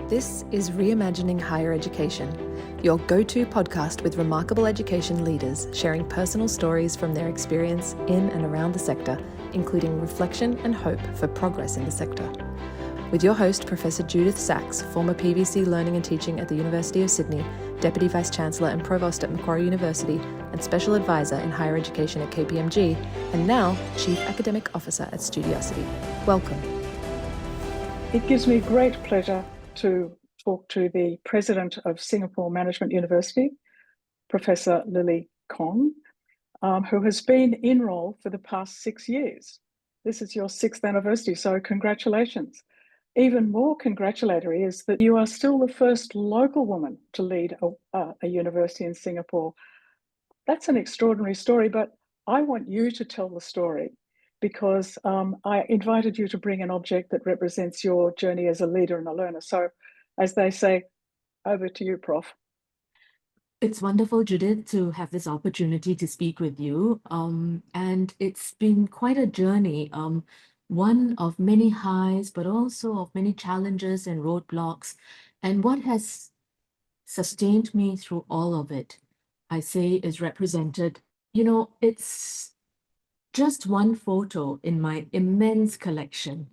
This is Reimagining Higher Education, your go-to podcast with remarkable education leaders sharing personal stories from their experience in and around the sector, including reflection and hope for progress in the sector. With your host, Professor Judyth Sachs, former PVC Learning and Teaching at the University of Sydney, Deputy Vice-Chancellor and Provost at Macquarie University, and Special Advisor in Higher Education at KPMG, and now Chief Academic Officer at Studiosity. Welcome. It gives me great pleasure to talk to the President of Singapore Management University, Professor Lily Kong, who has been in role for the past 6 years. This is your 6th anniversary, so congratulations. Even more congratulatory is that you are still the first local woman to lead a university in Singapore. That's an extraordinary story, but I want you to tell the story because I invited you to bring an object that represents your journey as a leader and a learner. So, as they say, over to you, Prof. It's wonderful, Judith, to have this opportunity to speak with you. And it's been quite a journey, one of many highs, but also of many challenges and roadblocks. And what has sustained me through all of it, I say, is represented, it's just one photo in my immense collection.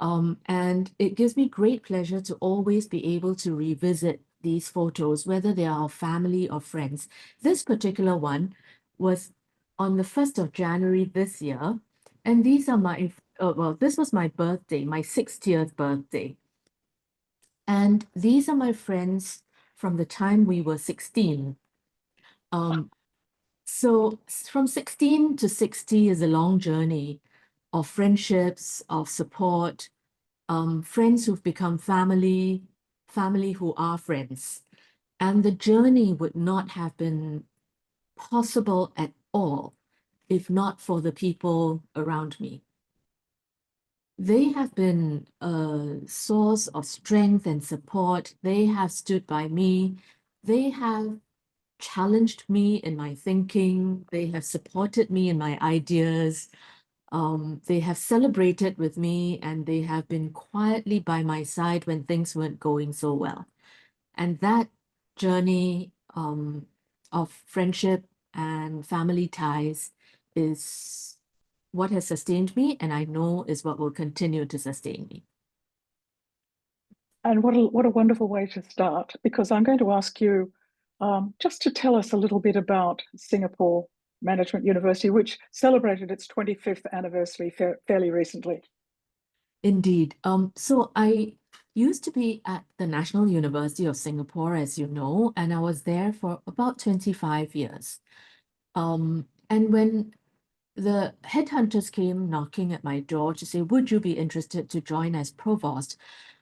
And it gives me great pleasure to always be able to revisit these photos, whether they are of family or friends. This particular one was on the 1st of January this year. And these are this was my birthday, my 60th birthday. And these are my friends from the time we were 16. So from 16 to 60 is a long journey of friendships, of support, friends who've become family who are friends. And the journey would not have been possible at all if not for the people around me. They have been a source of strength and support. They have stood by me. They have challenged me in my thinking. They have supported me in my ideas. They have celebrated with me, and they have been quietly by my side when things weren't going so well. And that journey of friendship and family ties is what has sustained me, and I know is what will continue to sustain me. And what a wonderful way to start, because I'm going to ask you just to tell us a little bit about Singapore Management University, which celebrated its 25th anniversary fairly recently. Indeed. So I used to be at the National University of Singapore, as you know, and I was there for about 25 years. And when the headhunters came knocking at my door to say, would you be interested to join as provost?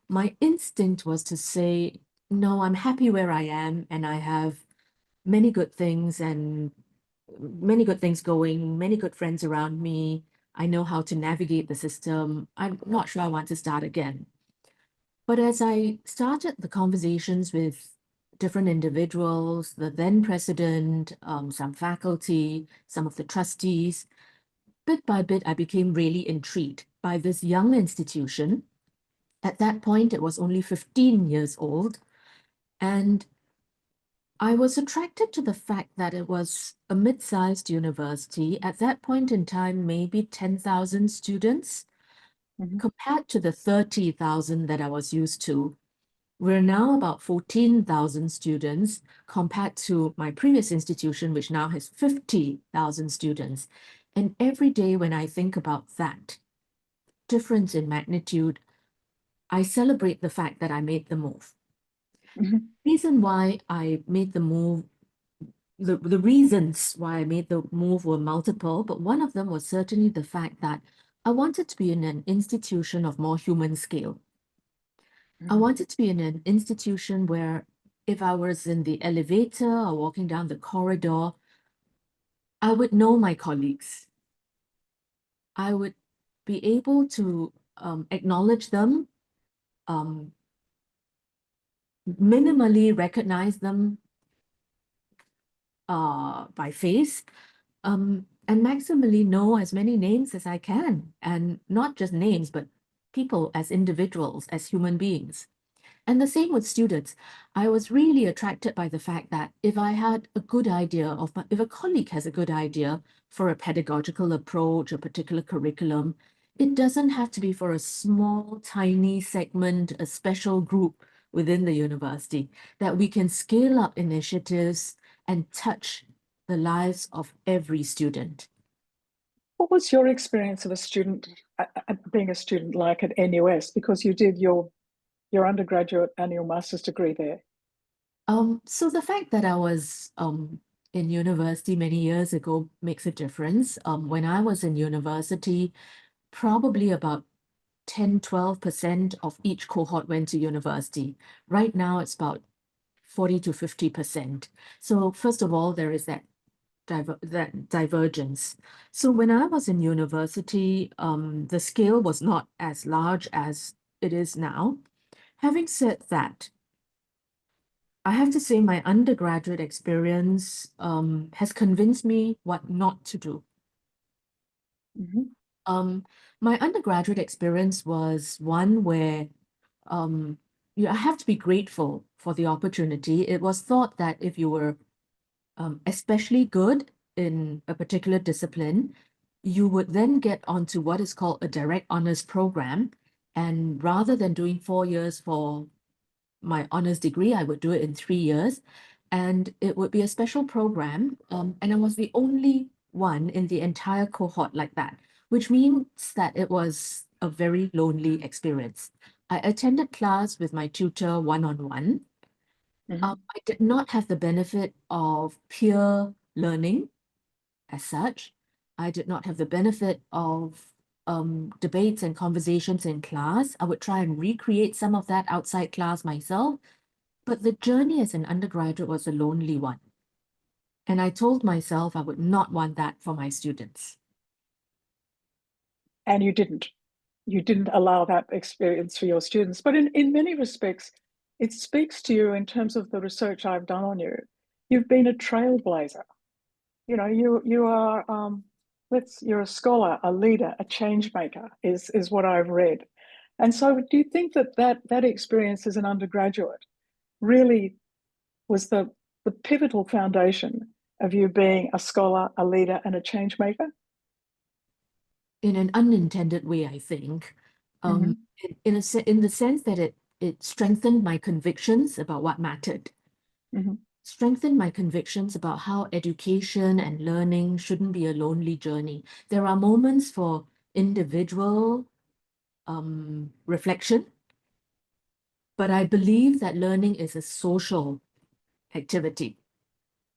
My instinct was to say, no, I'm happy where I am, and I have many good things going, many good friends around me. I know how to navigate the system. I'm not sure I want to start again. But as I started the conversations with different individuals, the then president, some faculty, some of the trustees, bit by bit, I became really intrigued by this young institution. At that point, it was only 15 years old. And I was attracted to the fact that it was a mid-sized university. At that point in time, maybe 10,000 students, compared to the 30,000 that I was used to. We're now about 14,000 students compared to my previous institution, which now has 50,000 students. And every day when I think about that difference in magnitude, I celebrate the fact that I made the move. The reason why I made the move, the reasons why I made the move were multiple, but one of them was certainly the fact that I wanted to be in an institution of more human scale. I wanted to be in an institution where if I was in the elevator or walking down the corridor, I would know my colleagues. I would be able to acknowledge them, minimally recognize them by face, and maximally know as many names as I can, and not just names, but people as individuals, as human beings. And the same with students. I was really attracted by the fact that if I had a good idea if a colleague has a good idea for a pedagogical approach, a particular curriculum, it doesn't have to be for a small, tiny segment, a special group within the university, that we can scale up initiatives and touch the lives of every student. What was your experience of a student, being a student like at NUS, because you did your undergraduate and your master's degree there? So the fact that I was in university many years ago makes a difference. When I was in university, probably about 10–12% of each cohort went to university. Right now, it's about 40 to 50%. So first of all, there is that divergence. So when I was in university, the scale was not as large as it is now. Having said that, I have to say my undergraduate experience has convinced me what not to do. Mm-hmm. My undergraduate experience was one where I have to be grateful for the opportunity. It was thought that if you were especially good in a particular discipline, you would then get onto what is called a direct honors program. And rather than doing 4 years for my honors degree, I would do it in 3 years. And it would be a special program. And I was the only one in the entire cohort like that, which means that it was a very lonely experience. I attended class with my tutor one-on-one. Mm-hmm. I did not have the benefit of peer learning as such. I did not have the benefit of debates and conversations in class. I would try and recreate some of that outside class myself, but the journey as an undergraduate was a lonely one. And I told myself I would not want that for my students. And you didn't allow that experience for your students. But in many respects, it speaks to you in terms of the research I've done on you. You've been a trailblazer. You know, you are you're a scholar, a leader, a change maker is what I've read. And so do you think that experience as an undergraduate really was the pivotal foundation of you being a scholar, a leader, and a change maker? In an unintended way, I think, Mm-hmm. in the sense that it strengthened my convictions about what mattered, Mm-hmm. strengthened my convictions about how education and learning shouldn't be a lonely journey. There are moments for individual reflection, but I believe that learning is a social activity.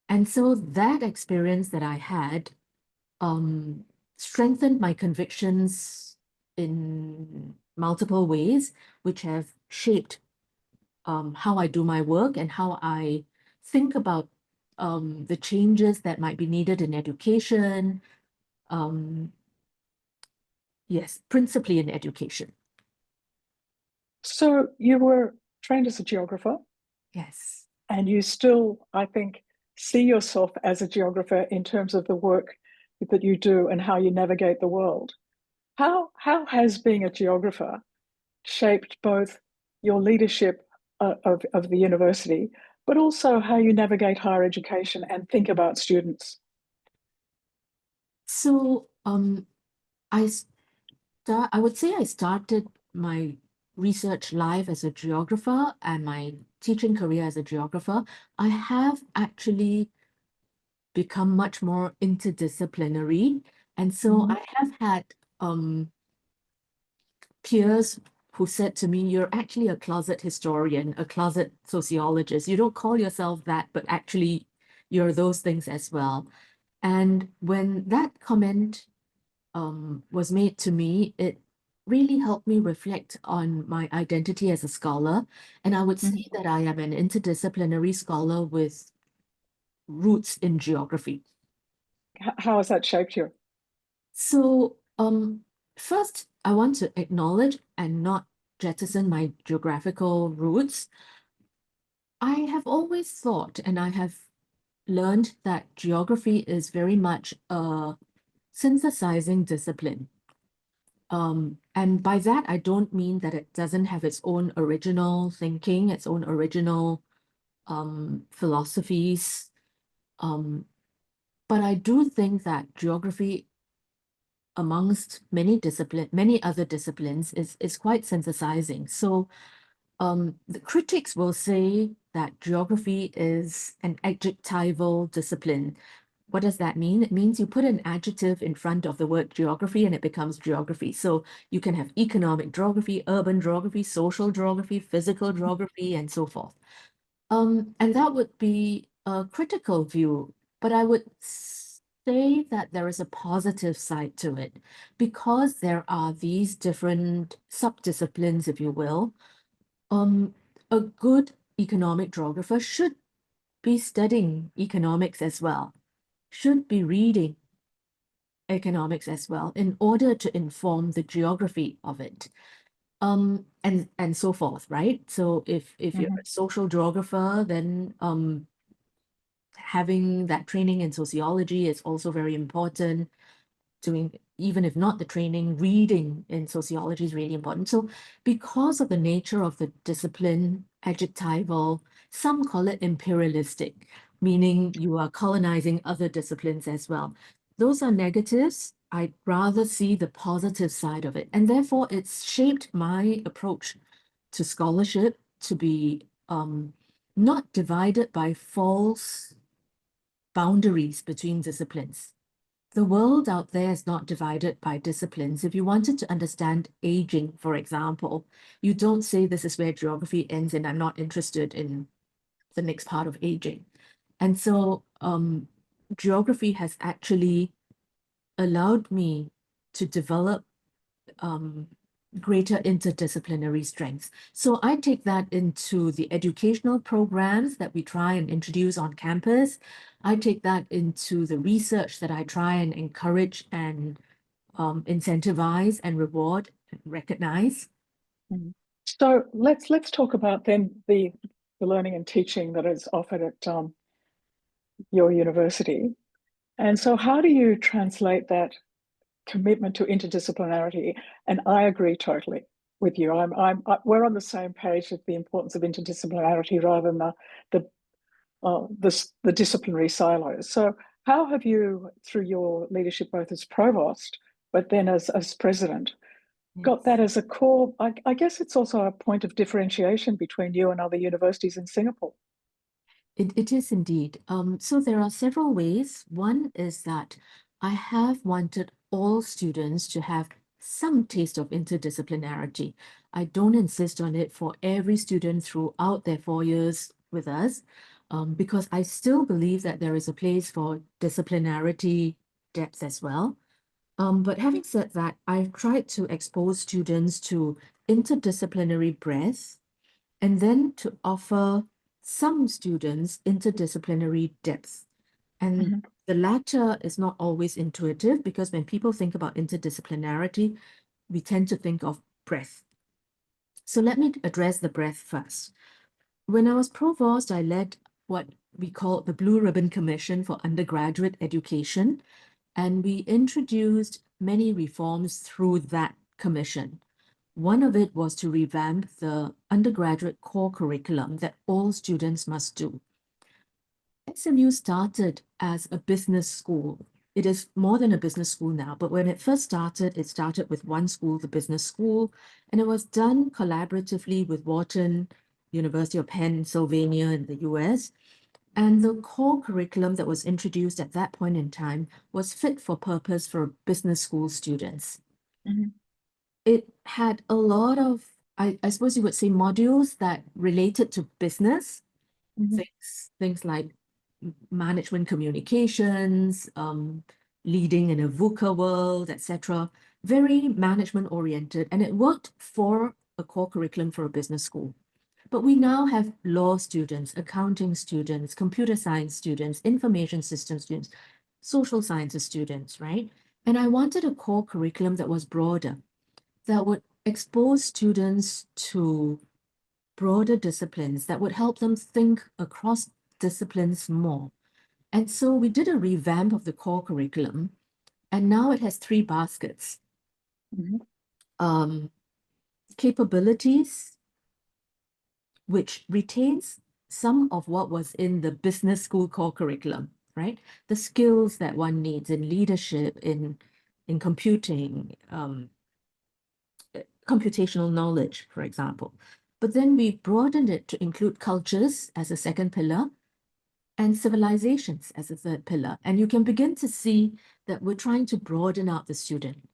And so that experience that I had strengthened my convictions in multiple ways, which have shaped how I do my work and how I think about the changes that might be needed in education. Um, yes, principally in education. So you were trained as a geographer, Yes. and you still, I think, see yourself as a geographer in terms of the work that you do and how you navigate the world. How has being a geographer shaped both your leadership of the university, but also how you navigate higher education and think about students? So I would say I started my research life as a geographer and my teaching career as a geographer. I have actually become much more interdisciplinary. And so Mm-hmm. I have had peers who said to me, you're actually a closet historian, a closet sociologist. You don't call yourself that, but actually you're those things as well. And when that comment was made to me, it really helped me reflect on my identity as a scholar. And I would say Mm-hmm. that I am an interdisciplinary scholar with roots in geography. How has that shaped you? So, first, I want to acknowledge and not jettison my geographical roots. I have always thought, and I have learned that geography is very much a synthesizing discipline. And by that, I don't mean that it doesn't have its own original thinking, its own original philosophies. But I do think that geography, amongst many other disciplines, is quite synthesizing. So the critics will say that geography is an adjectival discipline. What does that mean? It means you put an adjective in front of the word geography and it becomes geography. So you can have economic geography, urban geography, social geography, physical geography, and so forth. And that would be a critical view, but I would say that there is a positive side to it because there are these different subdisciplines, if you will. A good economic geographer should be studying economics as well, should be reading economics as well in order to inform the geography of it. And so forth, right? So if you're a social geographer, then having that training in sociology is also very important. Doing, even if not the training, reading in sociology is really important. So because of the nature of the discipline, adjectival, some call it imperialistic, meaning you are colonizing other disciplines as well. Those are negatives. I'd rather see the positive side of it. And therefore, it's shaped my approach to scholarship to be not divided by false boundaries between disciplines. The world out there is not divided by disciplines. If you wanted to understand aging, for example, you don't say this is where geography ends and I'm not interested in the next part of aging. And so geography has actually allowed me to develop greater interdisciplinary strengths. So I take that into the educational programs that we try and introduce on campus. I take that into the research that I try and encourage and incentivize and reward and recognize. So let's talk about then the learning and teaching that is offered at your university. And so how do you translate that commitment to interdisciplinarity? And I agree totally with you. We're on the same page with the importance of interdisciplinarity rather than the disciplinary silos. So how have you, through your leadership both as provost, but then as president, got that as a core? I guess it's also a point of differentiation between you and other universities in Singapore. It is indeed. So there are several ways. One is that I have wanted all students to have some taste of interdisciplinarity. I don't insist on it for every student throughout their 4 years with us, because I still believe that there is a place for disciplinarity depth as well. But having said that, I've tried to expose students to interdisciplinary breadth and then to offer some students interdisciplinary depth. And the latter is not always intuitive because when people think about interdisciplinarity, we tend to think of breadth. So let me address the breadth first. When I was provost, I led what we call the Blue Ribbon Commission for Undergraduate Education, and we introduced many reforms through that commission. One of it was to revamp the undergraduate core curriculum that all students must do. SMU started as a business school. It is more than a business school now, but when it started with one school, the business school, and it was done collaboratively with Wharton, University of Pennsylvania in the US. And the core curriculum that was introduced at that point in time was fit for purpose for business school students. It had a lot of, I suppose you would say, modules that related to business, things like management communications, leading in a VUCA world, etc. Very management oriented, and it worked for a core curriculum for a business school. But we now have law students, accounting students, computer science students, information systems students, social sciences students, right? And I wanted a core curriculum that was broader, that would expose students to broader disciplines, that would help them think across disciplines more. And so we did a revamp of the core curriculum, and now it has 3 baskets. capabilities, which retains some of what was in the business school core curriculum, right? The skills that one needs in leadership, in computing, computational knowledge, for example. But then we broadened it to include cultures as a second pillar and civilizations as a third pillar. And you can begin to see that we're trying to broaden out the student.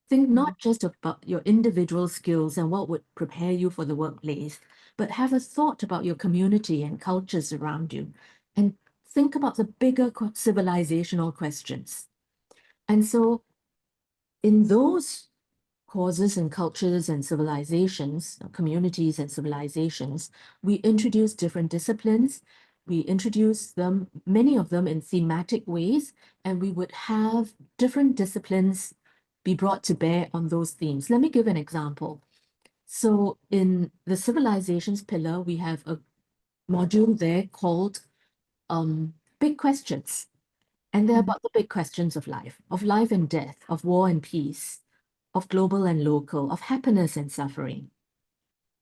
Think not just about your individual skills and what would prepare you for the workplace, but have a thought about your community and cultures around you. And think about the bigger civilizational questions. And so in those causes and cultures and civilizations, communities and civilizations, we introduce different disciplines. We introduce them, many of them in thematic ways, and we would have different disciplines be brought to bear on those themes. Let me give an example. So in the civilizations pillar, we have a module there called Big Questions. And they're about the big questions of life and death, of war and peace, of global and local, of happiness and suffering.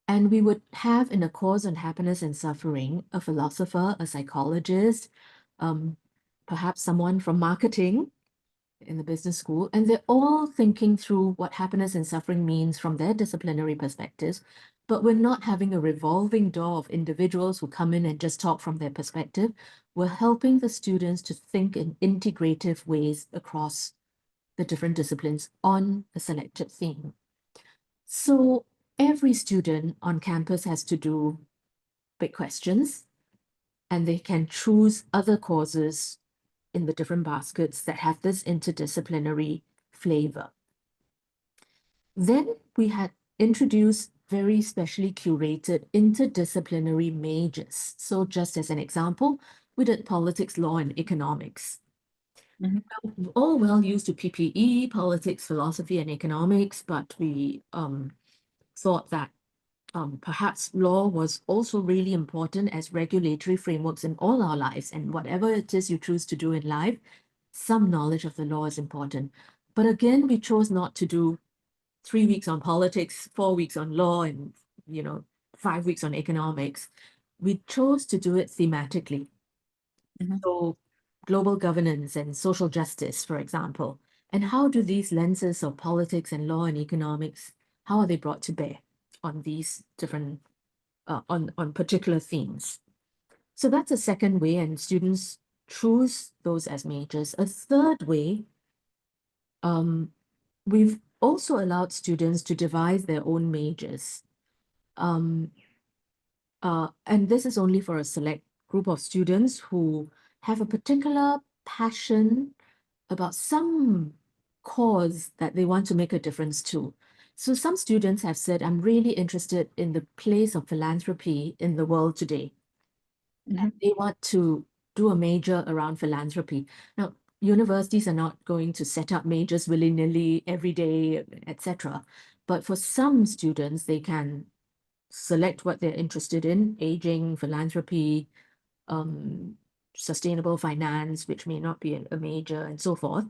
And we would have in a course on happiness and suffering, a philosopher, a psychologist, perhaps someone from marketing in the business school, and they're all thinking through what happiness and suffering means from their disciplinary perspectives. But we're not having a revolving door of individuals who come in and just talk from their perspective. We're helping the students to think in integrative ways across the different disciplines on a selected theme. So every student on campus has to do big questions, and they can choose other courses in the different baskets that have this interdisciplinary flavor. Then we had introduced very specially curated interdisciplinary majors. So just as an example, we did politics, law, and economics. All well used to PPE, politics, philosophy, and economics, but we thought that perhaps law was also really important as regulatory frameworks in all our lives. And whatever it is you choose to do in life, some knowledge of the law is important. But again, we chose not to do 3 weeks on politics, 4 weeks on law, and 5 weeks on economics. We chose to do it thematically. So global governance and social justice, for example. And how do these lenses of politics and law and economics, how are they brought to bear on these different, on particular themes? So that's a second way, and students choose those as majors. A third way, we've also allowed students to devise their own majors. And this is only for a select group of students who have a particular passion about some cause that they want to make a difference to. So some students have said, I'm really interested in the place of philanthropy in the world today. And they want to do a major around philanthropy. Now, universities are not going to set up majors willy-nilly every day, etc. But for some students, they can select what they're interested in: aging, philanthropy, sustainable finance, which may not be a major, and so forth.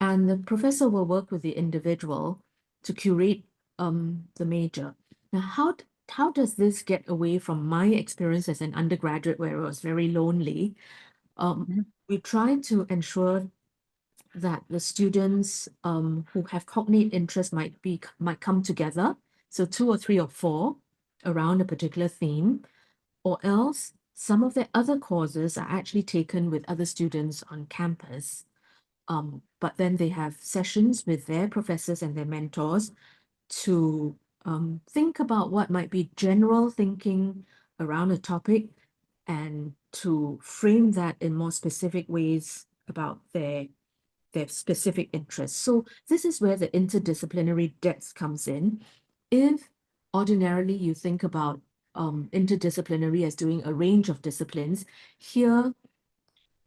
And the professor will work with the individual to curate the major. Now, how does this get away from my experience as an undergraduate where I was very lonely? We try to ensure that the students who have cognate interest might come together. So 2 or 3 or 4 around a particular theme, or else some of their other courses are actually taken with other students on campus. But then they have sessions with their professors and their mentors to think about what might be general thinking around a topic and to frame that in more specific ways about their specific interests. So this is where the interdisciplinary depth comes in. If ordinarily you think about interdisciplinary as doing a range of disciplines, here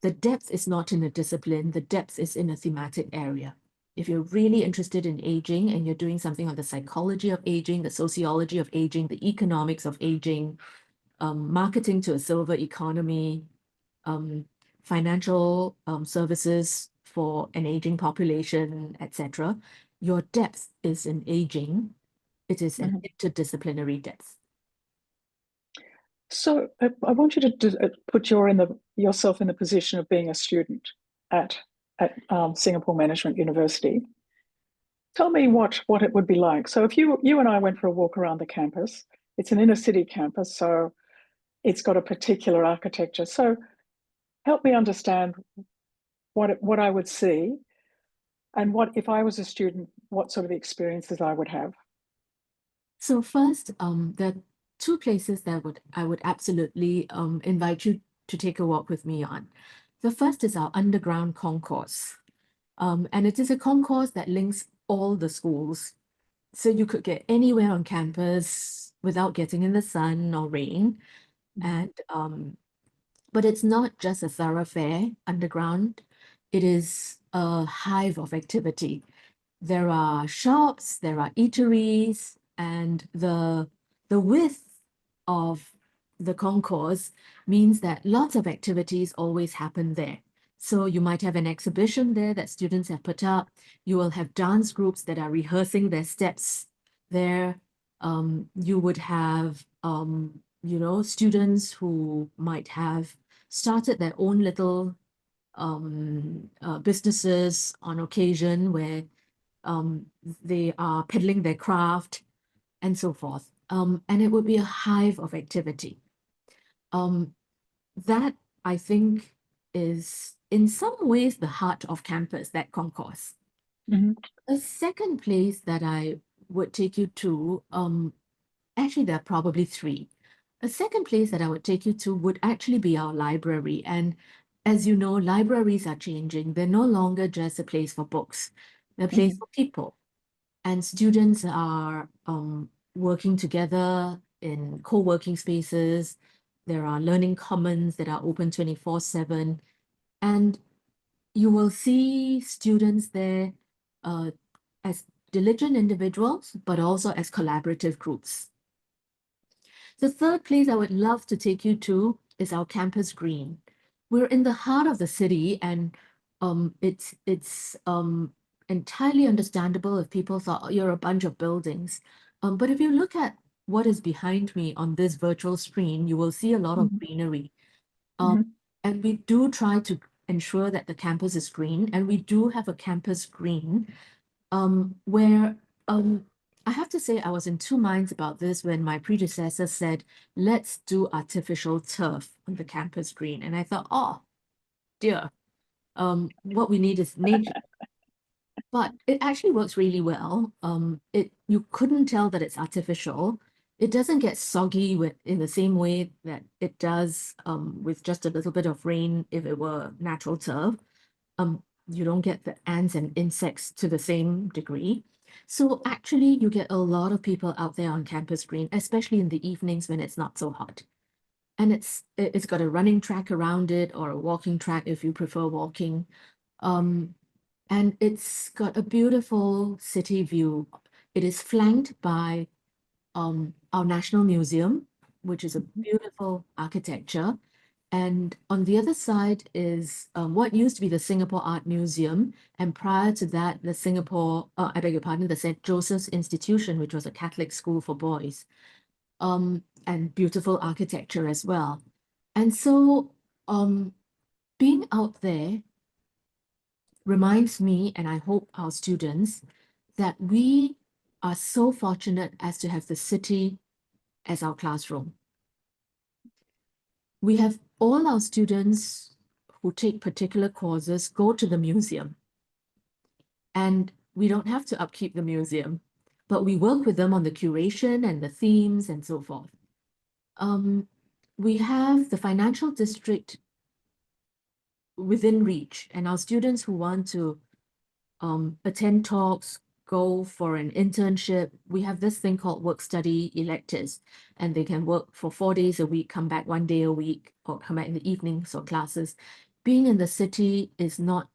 the depth is not in a discipline, the depth is in a thematic area. If you're really interested in aging and you're doing something on the psychology of aging, the sociology of aging, the economics of aging, marketing to a silver economy, financial services for an aging population, etc., your depth is in aging, It is an interdisciplinary depth. So I want you to put yourself in the position of being a student at Singapore Management University. Tell me what it would be like. So if you and I went for a walk around the campus, it's an inner city campus, so it's got a particular architecture. So help me understand what I would see, and what, if I was a student, what sort of experiences I would have. So first, there are two places that I would absolutely invite you to take a walk with me on. The first is our underground concourse. And it is a concourse that links all the schools. So you could get anywhere on campus without getting in the sun or rain. And but it's not just a thoroughfare underground. It is a hive of activity. There are shops, there are eateries, and the width of the concourse means that lots of activities always happen there. So you might have an exhibition there that students have put up. You will have dance groups that are rehearsing their steps there. You would have, students who might have started their own little businesses on occasion where they are peddling their craft and so forth. And it would be a hive of activity. That, I think, is in some ways the heart of campus, that concourse. A second place that I would take you to, actually, there are probably three. A second place that I would take you to would actually be our library. And as you know, libraries are changing. They're no longer just a place for books. They're a place for people. And students are working together in co-working spaces. There are learning commons that are open 24/7. And you will see students there as diligent individuals, but also as collaborative groups. The third place I would love to take you to is our campus green. We're in the heart of the city, and it's entirely understandable if people thought, oh, you're a bunch of buildings. But if you look at what is behind me on this virtual screen, you will see a lot of greenery. And we do try to ensure that the campus is green, and we do have a campus green where I have to say I was in two minds about this when my predecessor said, let's do artificial turf on the campus green. And I thought, oh, dear, what we need is nature. But it actually works really well. You couldn't tell that it's artificial. It doesn't get soggy in the same way that it does with just a little bit of rain if it were natural turf. You don't get the ants and insects to the same degree. So actually, you get a lot of people out there on campus green, especially in the evenings when it's not so hot. And it's got a running track around it, or a walking track if you prefer walking. And it's got a beautiful city view. It is flanked by our National Museum, which is a beautiful architecture. And on the other side is what used to be the Singapore Art Museum. And prior to that, the the St. Joseph's Institution, which was a Catholic school for boys, and beautiful architecture as well. And so being out there reminds me, and I hope our students, that we are so fortunate as to have the city as our classroom. We have all our students who take particular courses go to the museum. And we don't have to upkeep the museum, but we work with them on the curation and the themes and so forth. We have the financial district within reach, and our students who want to attend talks, go for an internship. We have this thing called work-study electives, and they can work for 4 days a week, come back 1 day a week, or come back in the evenings or classes. Being in the city is not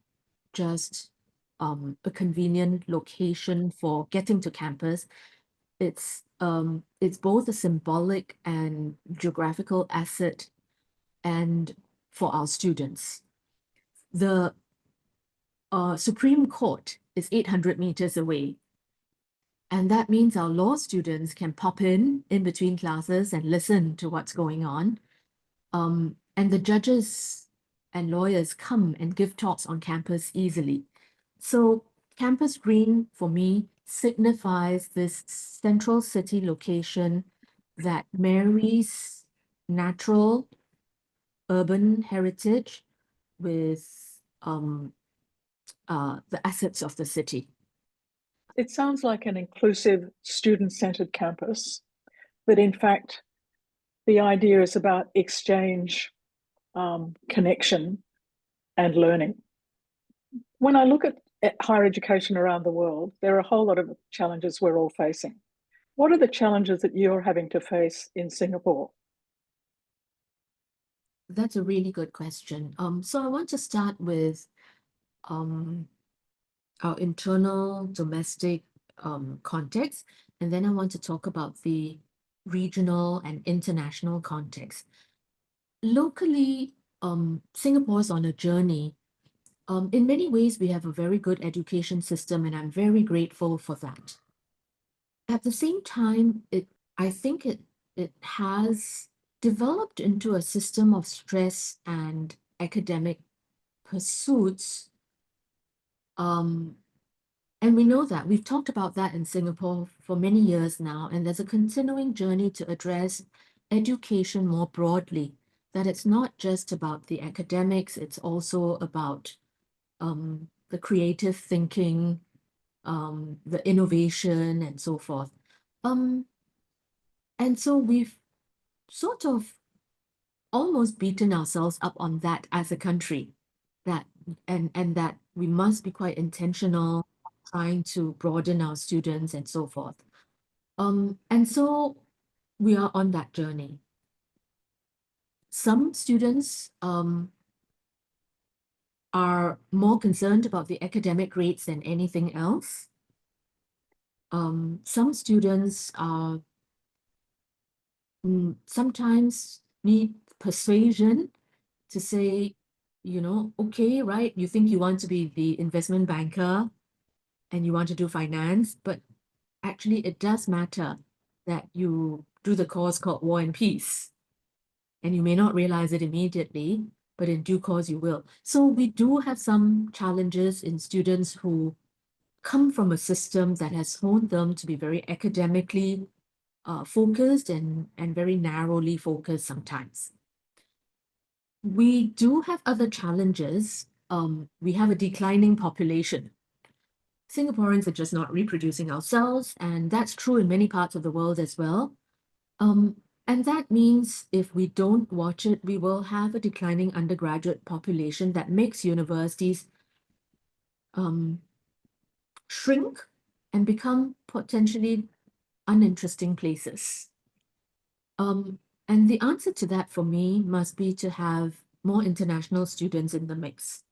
just a convenient location for getting to campus. It's both a symbolic and geographical asset, and for our students. The Supreme Court is 800 meters away. And that means our law students can pop in between classes and listen to what's going on. And the judges and lawyers come and give talks on campus easily. So Campus Green, for me, signifies this central city location that marries natural urban heritage with the assets of the city. It sounds like an inclusive, student-centered campus, but in fact, the idea is about exchange, connection, and learning. When I look at higher education around the world, there are a whole lot of challenges we're all facing. What are the challenges that you're having to face in Singapore? That's a really good question. So I want to start with our internal domestic context, and then I want to talk about the regional and international context. Locally, Singapore is on a journey. In many ways, we have a very good education system, and I'm very grateful for that. At the same time, I think it has developed into a system of stress and academic pursuits. And we know that. We've talked about that in Singapore for many years now, and there's a continuing journey to address education more broadly, that it's not just about the academics, it's also about the creative thinking, the innovation, and so forth. And so we've sort of almost beaten ourselves up on that as a country, that and that we must be quite intentional trying to broaden our students and so forth. And so we are on that journey. Some students are more concerned about the academic grades than anything else. Some students are sometimes need persuasion to say, okay, right, you think you want to be the investment banker and you want to do finance, but actually it does matter that you do the course called War and Peace. And you may not realize it immediately, but in due course you will. So we do have some challenges in students who come from a system that has honed them to be very academically focused and very narrowly focused sometimes. We do have other challenges. We have a declining population. Singaporeans are just not reproducing ourselves, and that's true in many parts of the world as well. And that means if we don't watch it, we will have a declining undergraduate population that makes universities shrink and become potentially uninteresting places. And the answer to that for me must be to have more international students in the mix,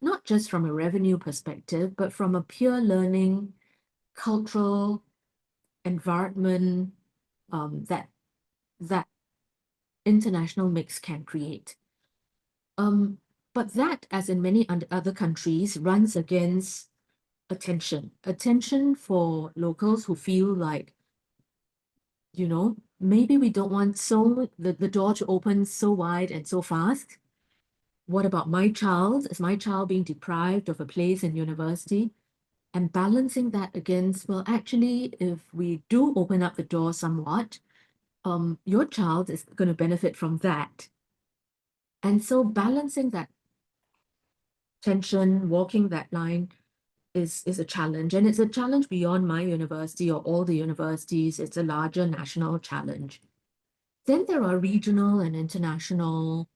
not just from a revenue perspective, but from a pure learning, cultural environment that international mix can create. But that, as in many other countries, runs against attention for locals who feel like, maybe we don't want the door to open so wide and so fast. What about my child? Is my child being deprived of a place in university? And balancing that against, well, actually, if we do open up the door somewhat, your child is going to benefit from that. And so balancing that tension, walking that line is a challenge. And it's a challenge beyond my university or all the universities. It's a larger national challenge. Then there are regional and international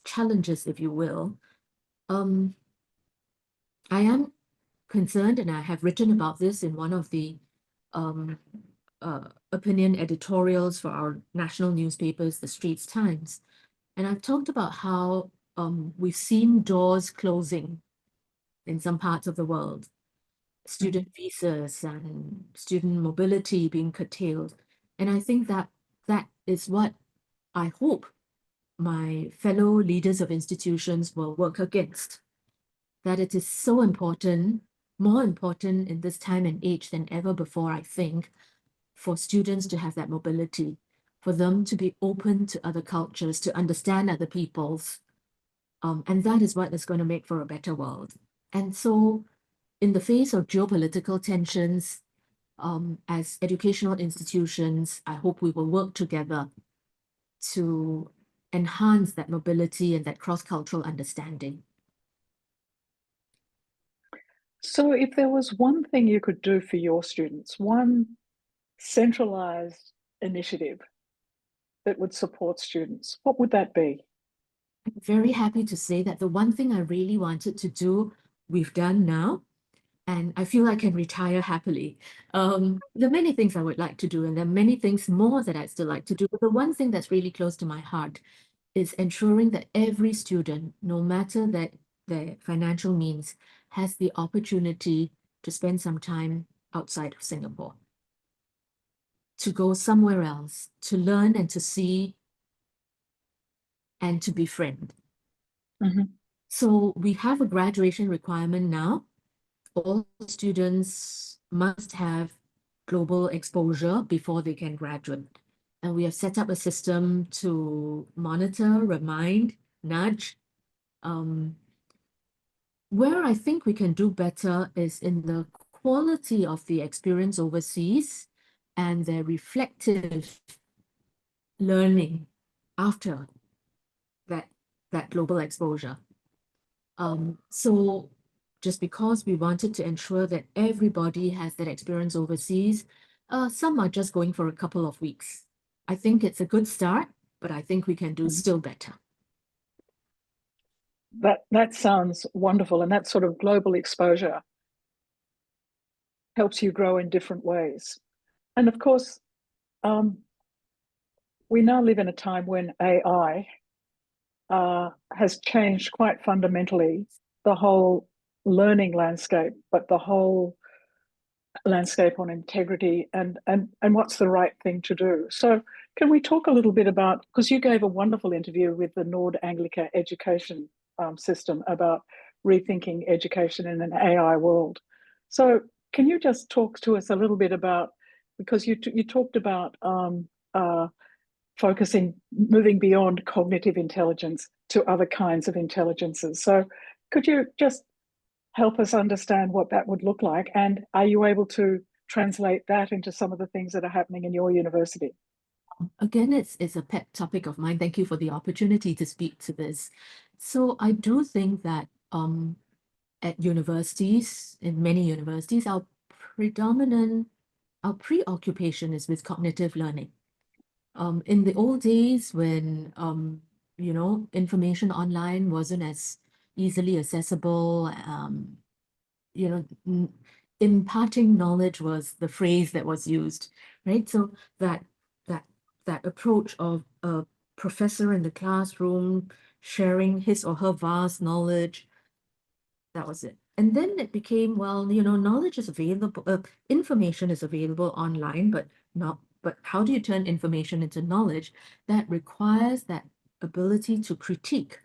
challenges, if you will. I am concerned, and I have written about this in one of the opinion editorials for our national newspapers, the Straits Times. And I've talked about how we've seen doors closing in some parts of the world, student visas and student mobility being curtailed. And I think that is what I hope my fellow leaders of institutions will work against, that it is so important more important in this time and age than ever before, I think, for students to have that mobility, for them to be open to other cultures, to understand other peoples. And that is what is going to make for a better world. And so, in the face of geopolitical tensions, as educational institutions, I hope we will work together to enhance that mobility and that cross-cultural understanding. So if there was one thing you could do for your students, one centralized initiative that would support students, what would that be? I'm very happy to say that the one thing I really wanted to do, we've done now, and I feel I can retire happily. There are many things I would like to do, and there are many things more that I'd still like to do. But the one thing that's really close to my heart is ensuring that every student, no matter their financial means, has the opportunity to spend some time outside of Singapore, to go somewhere else, to learn and to see and to befriend. Mhm. So we have a graduation requirement now. All students must have global exposure before they can graduate. And we have set up a system to monitor, remind, nudge. Where I think we can do better is in the quality of the experience overseas and their reflective learning after that global exposure. So just because we wanted to ensure that everybody has that experience overseas, some are just going for a couple of weeks. I think it's a good start, but I think we can do still better. That sounds wonderful, and that sort of global exposure helps you grow in different ways. And of course, we now live in a time when AI has changed quite fundamentally the whole learning landscape, but the whole landscape on integrity and what's the right thing to do. So can we talk a little bit about, because you gave a wonderful interview with the Nord Anglica education system about rethinking education in an AI world. So can you just talk to us a little bit about, because you talked about focusing, moving beyond cognitive intelligence to other kinds of intelligences. So could you just help us understand what that would look like? And are you able to translate that into some of the things that are happening in your university? Again, it's a pet topic of mine. Thank you for the opportunity to speak to this. So I do think that at universities, in many universities, our preoccupation is with cognitive learning. In the old days when information online wasn't as easily accessible, imparting knowledge was the phrase that was used, right? So that that that approach of a professor in the classroom sharing his or her vast knowledge, that was it. And then it became, well, knowledge is available, information is available online, but how do you turn information into knowledge? That requires that ability to critique,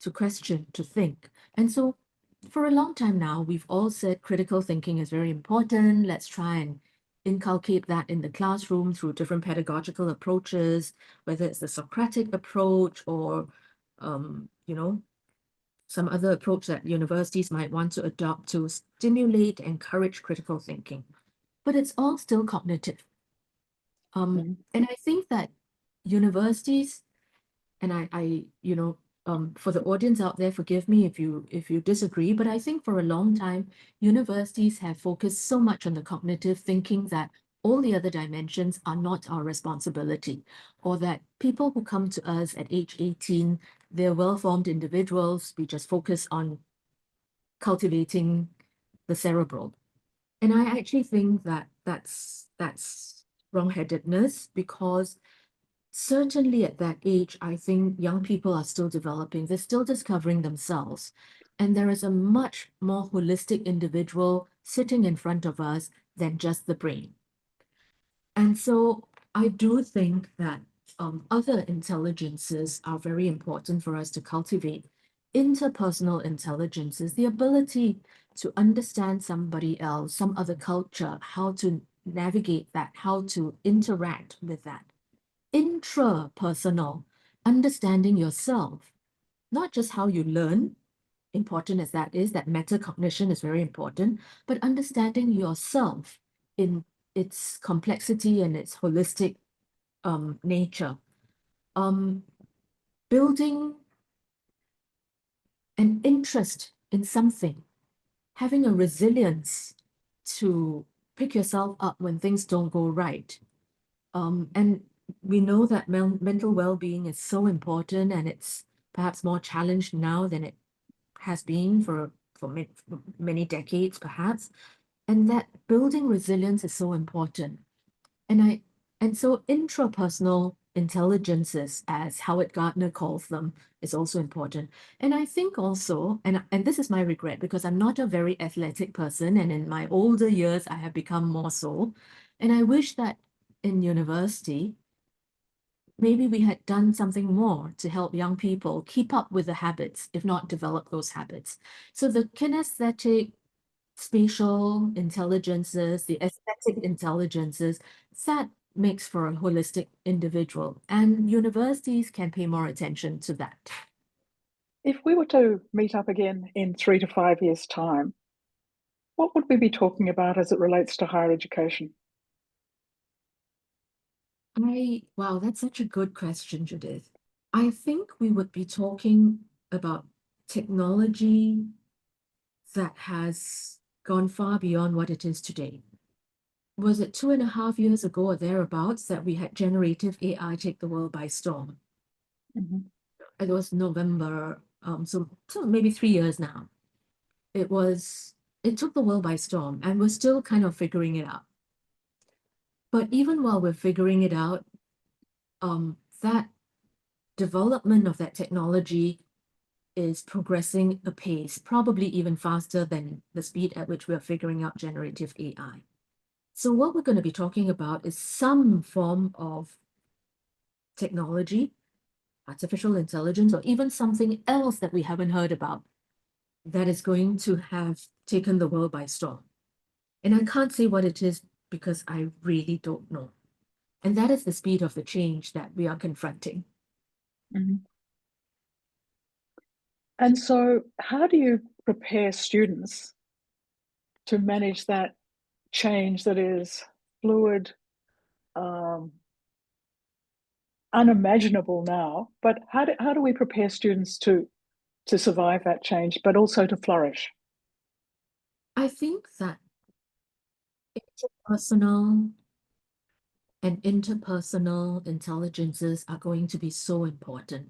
to question, to think. And so for a long time now, we've all said critical thinking is very important. Let's try and inculcate that in the classroom through different pedagogical approaches, whether it's the Socratic approach or, some other approach that universities might want to adopt to stimulate, encourage critical thinking. But it's all still cognitive. And I think that universities, and for the audience out there, forgive me if you disagree, but I think for a long time, universities have focused so much on the cognitive thinking that all the other dimensions are not our responsibility, or that people who come to us at age 18, they're well-formed individuals, we just focus on cultivating the cerebral. And I actually think that that's wrong-headedness, because certainly at that age, I think young people are still developing, they're still discovering themselves. And there is a much more holistic individual sitting in front of us than just the brain. And so I do think that other intelligences are very important for us to cultivate. Interpersonal intelligence is the ability to understand somebody else, some other culture, how to navigate that, how to interact with that. Intrapersonal, understanding yourself, not just how you learn, important as that is, that metacognition is very important, but understanding yourself in its complexity and its holistic nature. Building an interest in something, having a resilience to pick yourself up when things don't go right. And we know that mental well-being is so important, and it's perhaps more challenged now than it has been for many decades, perhaps. And that building resilience is so important. And so intrapersonal intelligences, as Howard Gardner calls them, is also important. And I think also, and this is my regret, because I'm not a very athletic person, and in my older years, I have become more so. And I wish that in university, maybe we had done something more to help young people keep up with the habits, if not develop those habits. So the kinesthetic, spatial intelligences, the aesthetic intelligences, that makes for a holistic individual. And universities can pay more attention to that. If we were to meet up again in 3 to 5 years' time, what would we be talking about as it relates to higher education? Wow, that's such a good question, Judyth. I think we would be talking about technology that has gone far beyond what it is today. Was it 2.5 years ago or thereabouts that we had generative AI take the world by storm? Mm-hmm. It was November, so maybe 3 years now. It took the world by storm, and we're still kind of figuring it out. But even while we're figuring it out, that development of that technology is progressing apace, probably even faster than the speed at which we're figuring out generative AI. So what we're going to be talking about is some form of technology, artificial intelligence, or even something else that we haven't heard about that is going to have taken the world by storm. And I can't say what it is because I really don't know. And that is the speed of the change that we are confronting. Mm-hmm. And so, how do you prepare students to manage that change that is fluid, unimaginable now? But how do we prepare students to survive that change, but also to flourish? I think that interpersonal and interpersonal intelligences are going to be so important.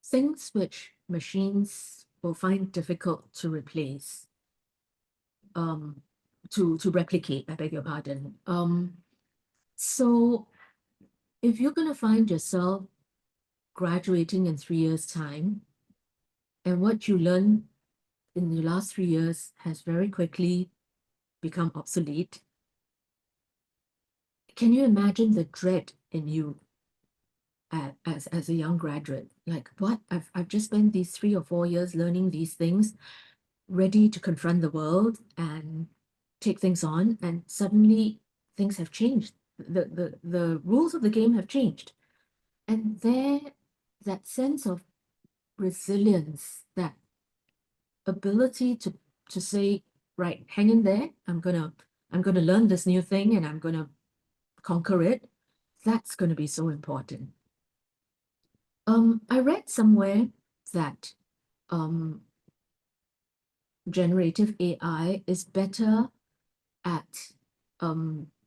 Things which machines will find difficult to replace, to replicate, I beg your pardon. So if you're going to find yourself graduating in 3 years' time, and what you learn in the last 3 years has very quickly become obsolete, can you imagine the dread in you as a young graduate? Like, what? I've just spent these 3 or 4 years learning these things, ready to confront the world and take things on, and suddenly things have changed. The rules of the game have changed. And that sense of resilience, that ability to say, right, hang in there, I'm gonna learn this new thing and I'm gonna conquer it, that's gonna be so important. I read somewhere that generative AI is better at,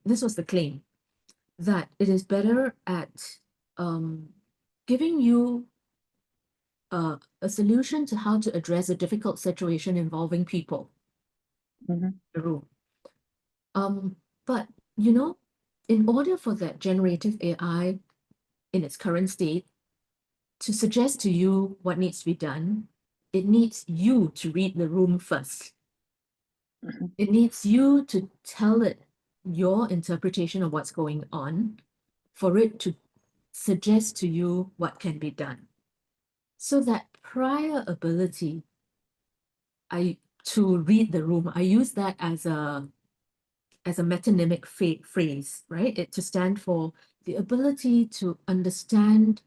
this was the claim, that it is better at giving you a solution to how to address a difficult situation involving people Mm-hmm. in the room. But, you know, in order for that generative AI in its current state to suggest to you what needs to be done, it needs you to read the room first. Mm-hmm. It needs you to tell it your interpretation of what's going on for it to suggest to you what can be done. So that prior ability to read the room, I use that as a metonymic phrase, right? It to stand for the ability to understand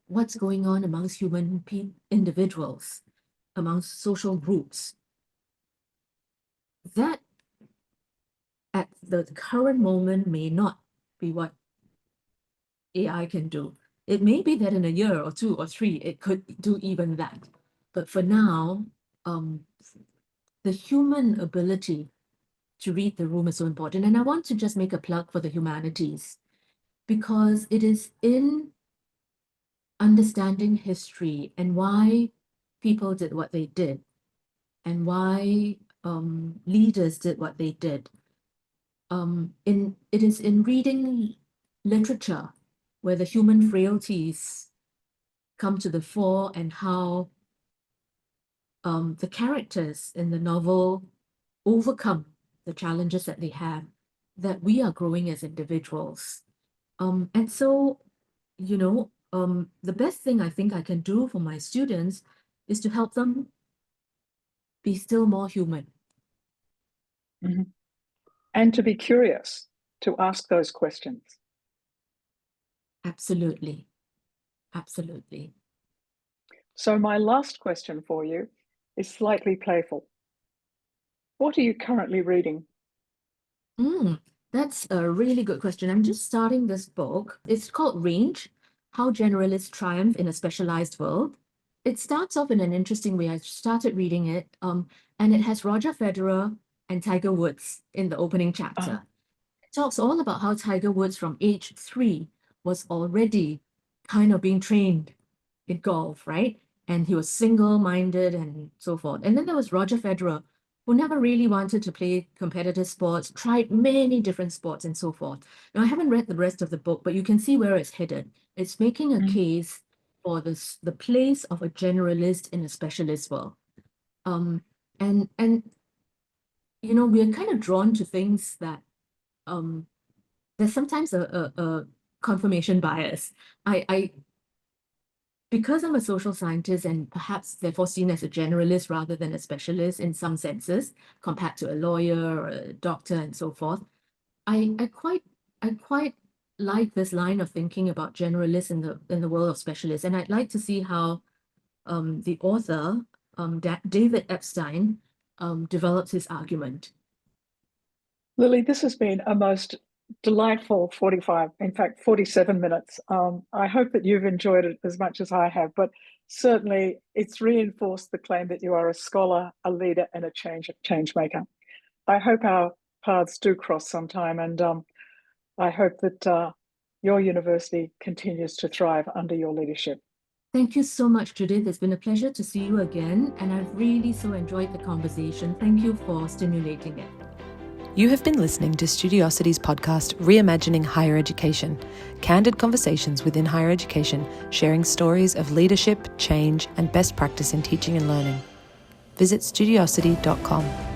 what's going on amongst human individuals, amongst social groups. That at the current moment may not be what AI can do. It may be that in a year or 2 or 3, it could do even that. But for now, the human ability to read the room is so important. And I want to just make a plug for the humanities, because it is in understanding history and why people did what they did and why leaders did what they did. It is in reading literature where the human frailties come to the fore and how the characters in the novel overcome the challenges that they have, that we are growing as individuals. And so, the best thing I think I can do for my students is to help them be still more human. Mm-hmm. And to be curious, to ask those questions. Absolutely. Absolutely. So my last question for you is slightly playful. What are you currently reading? That's a really good question. I'm just starting this book. It's called Range: How Generalists Triumph in a Specialized World. It starts off in an interesting way. I started reading it, and it has Roger Federer and Tiger Woods in the opening chapter. It talks all about how Tiger Woods from age 3 was already kind of being trained in golf, right? And he was single-minded and so forth. And then there was Roger Federer, who never really wanted to play competitive sports, tried many different sports and so forth. Now, I haven't read the rest of the book, but you can see where it's headed. It's making a case for the place of a generalist in a specialist world. And we're kind of drawn to things that there's sometimes a confirmation bias. Because I'm a social scientist and perhaps therefore seen as a generalist rather than a specialist in some senses, compared to a lawyer or a doctor and so forth, I quite like this line of thinking about generalists in the world of specialists. And I'd like to see how the author, David Epstein, develops his argument. Lily, this has been a most delightful 47 minutes. I hope that you've enjoyed it as much as I have, but certainly it's reinforced the claim that you are a scholar, a leader, and a change maker. I hope our paths do cross sometime, and I hope that your university continues to thrive under your leadership. Thank you so much, Judyth. It's been a pleasure to see you again, and I've really so enjoyed the conversation. Thank you for stimulating it. You have been listening to Studiosity's podcast, Reimagining Higher Education, candid conversations within higher education, sharing stories of leadership, change, and best practice in teaching and learning. Visit studiosity.com.